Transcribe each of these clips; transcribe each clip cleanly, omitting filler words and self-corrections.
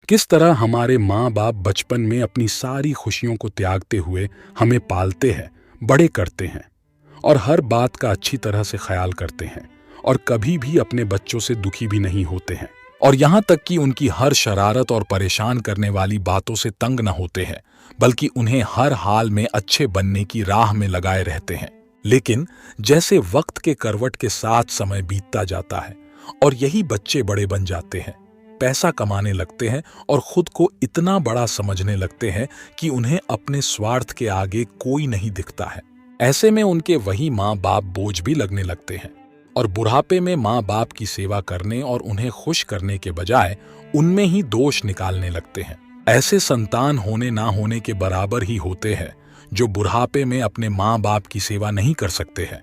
किस तरह हमारे माँ बाप बचपन में अपनी सारी खुशियों को त्यागते हुए हमें पालते हैं, बड़े करते हैं और हर बात का अच्छी तरह से ख्याल करते हैं और कभी भी अपने बच्चों से दुखी भी नहीं होते हैं और यहाँ तक कि उनकी हर शरारत और परेशान करने वाली बातों से तंग न होते हैं, बल्कि उन्हें हर हाल में अच्छे बनने की राह में लगाए रहते हैं। लेकिन जैसे वक्त के करवट के साथ समय बीतता जाता है और यही बच्चे बड़े बन जाते हैं, पैसा कमाने लगते हैं और खुद को इतना बड़ा समझने लगते हैं कि उन्हें अपने स्वार्थ के आगे कोई नहीं दिखता है। ऐसे में उनके वही माँ बाप बोझ भी लगने लगते हैं और बुढ़ापे में माँ बाप की सेवा करने और उन्हें खुश करने के बजाय उनमें ही दोष निकालने लगते हैं। ऐसे संतान होने ना होने के बराबर ही होते हैं जो बुढ़ापे में अपने माँ बाप की सेवा नहीं कर सकते हैं,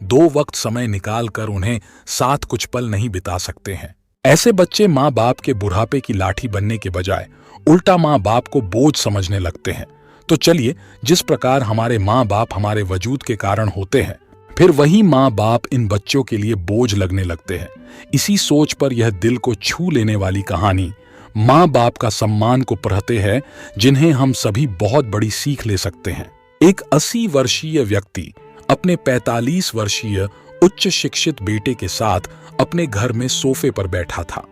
2 वक्त समय निकाल कर उन्हें साथ कुछ पल नहीं बिता सकते हैं। ऐसे बच्चे माँ बाप के बुढ़ापे की लाठी बनने के बजाय उल्टा माँ बाप को बोझ समझने लगते हैं। तो चलिए, जिस प्रकार हमारे माँ बाप हमारे वजूद के कारण होते हैं, फिर वही माँ बाप इन बच्चों के लिए बोझ लगने लगते हैं। इसी सोच पर यह दिल को छू लेने वाली कहानी माँ बाप का सम्मान को पढ़ते हैं, जिन्हें हम सभी बहुत बड़ी सीख ले सकते हैं। एक 80 वर्षीय व्यक्ति अपने 45 वर्षीय उच्च शिक्षित बेटे के साथ अपने घर में सोफे पर बैठा था।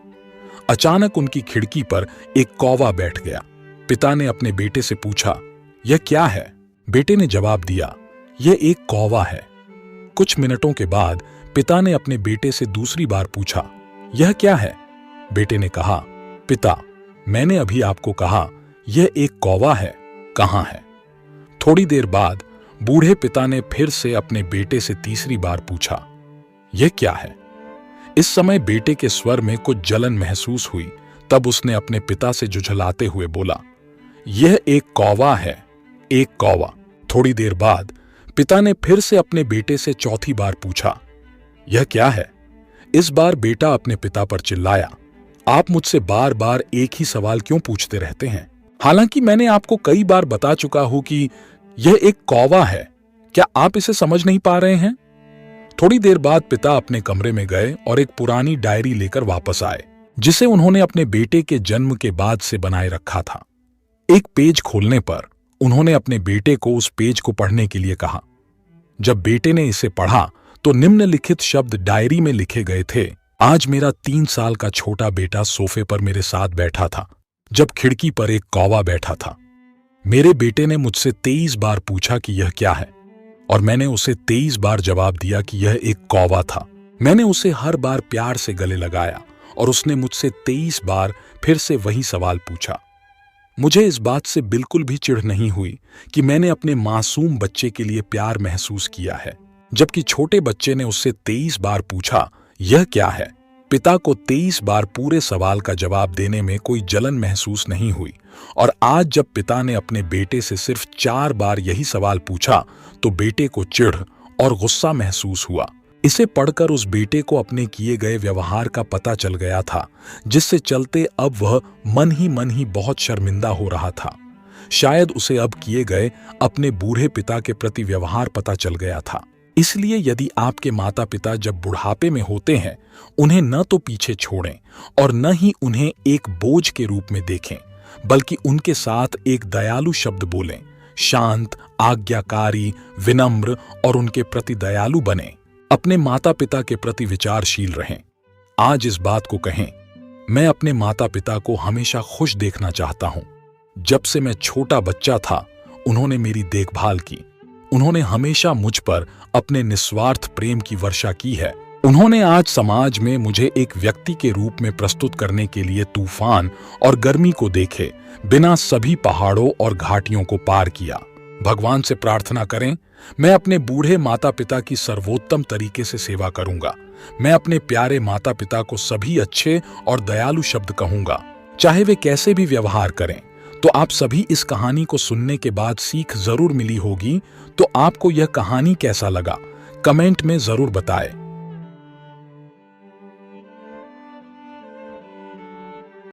अचानक उनकी खिड़की पर एक कौवा बैठ गया। पिता ने अपने बेटे से पूछा, यह क्या है? बेटे ने जवाब दिया, यह एक कौवा है। कुछ मिनटों के बाद पिता ने अपने बेटे से दूसरी बार पूछा, यह क्या है? बेटे ने कहा, पिता, मैंने अभी आपको कहा यह एक कौवा है, कहाँ है? थोड़ी देर बाद बूढ़े पिता ने फिर से अपने बेटे से तीसरी बार पूछा, यह क्या है? इस समय बेटे के स्वर में कुछ जलन महसूस हुई। तब उसने अपने पिता से झुझलाते हुए बोला, यह एक कौवा है, एक कौवा। थोड़ी देर बाद पिता ने फिर से अपने बेटे से चौथी बार पूछा, यह क्या है? इस बार बेटा अपने पिता पर चिल्लाया, आप मुझसे बार बार एक ही सवाल क्यों पूछते रहते हैं? हालांकि मैंने आपको कई बार बता चुका हूं कि यह एक कौवा है। क्या आप इसे समझ नहीं पा रहे हैं? थोड़ी देर बाद पिता अपने कमरे में गए और एक पुरानी डायरी लेकर वापस आए, जिसे उन्होंने अपने बेटे के जन्म के बाद से बनाए रखा था। एक पेज खोलने पर उन्होंने अपने बेटे को उस पेज को पढ़ने के लिए कहा। जब बेटे ने इसे पढ़ा तो निम्नलिखित शब्द डायरी में लिखे गए थे। आज मेरा 3 साल का छोटा बेटा सोफे पर मेरे साथ बैठा था जब खिड़की पर एक कौवा बैठा था। मेरे बेटे ने मुझसे 23 बार पूछा कि यह क्या है और मैंने उसे 23 बार जवाब दिया कि यह एक कौवा था। मैंने उसे हर बार प्यार से गले लगाया और उसने मुझसे 23 बार फिर से वही सवाल पूछा। मुझे इस बात से बिल्कुल भी चिढ़ नहीं हुई कि मैंने अपने मासूम बच्चे के लिए प्यार महसूस किया है, जबकि छोटे बच्चे ने उससे 23 बार पूछा, यह क्या है? पिता को 23 बार पूरे सवाल का जवाब देने में कोई जलन महसूस नहीं हुई और आज जब पिता ने अपने बेटे से सिर्फ 4 बार यही सवाल पूछा तो बेटे को चिढ़ और गुस्सा महसूस हुआ। इसे पढ़कर उस बेटे को अपने किए गए व्यवहार का पता चल गया था, जिससे चलते अब वह मन ही बहुत शर्मिंदा हो रहा था। शायद उसे अब किए गए अपने बूढ़े पिता के प्रति व्यवहार पता चल गया था। इसलिए यदि आपके माता पिता जब बुढ़ापे में होते हैं, उन्हें न तो पीछे छोड़ें और न ही उन्हें एक बोझ के रूप में देखें, बल्कि उनके साथ एक दयालु शब्द बोलें। शांत, आज्ञाकारी, विनम्र और उनके प्रति दयालु बने। अपने माता पिता के प्रति विचारशील रहें। आज इस बात को कहें, मैं अपने माता पिता को हमेशा खुश देखना चाहता हूं। जब से मैं छोटा बच्चा था, उन्होंने मेरी देखभाल की। उन्होंने हमेशा मुझ पर अपने निस्वार्थ प्रेम की वर्षा की है। उन्होंने आज समाज में मुझे एक व्यक्ति के रूप में प्रस्तुत करने के लिए तूफान और गर्मी को देखे बिना सभी पहाड़ों और घाटियों को पार किया। भगवान से प्रार्थना करें, मैं अपने बूढ़े माता पिता की सर्वोत्तम तरीके से सेवा करूंगा। मैं अपने प्यारे माता पिता को सभी अच्छे और दयालु शब्द कहूंगा, चाहे वे कैसे भी व्यवहार करें। तो आप सभी इस कहानी को सुनने के बाद सीख जरूर मिली होगी। तो आपको यह कहानी कैसा लगा, कमेंट में जरूर बताएं।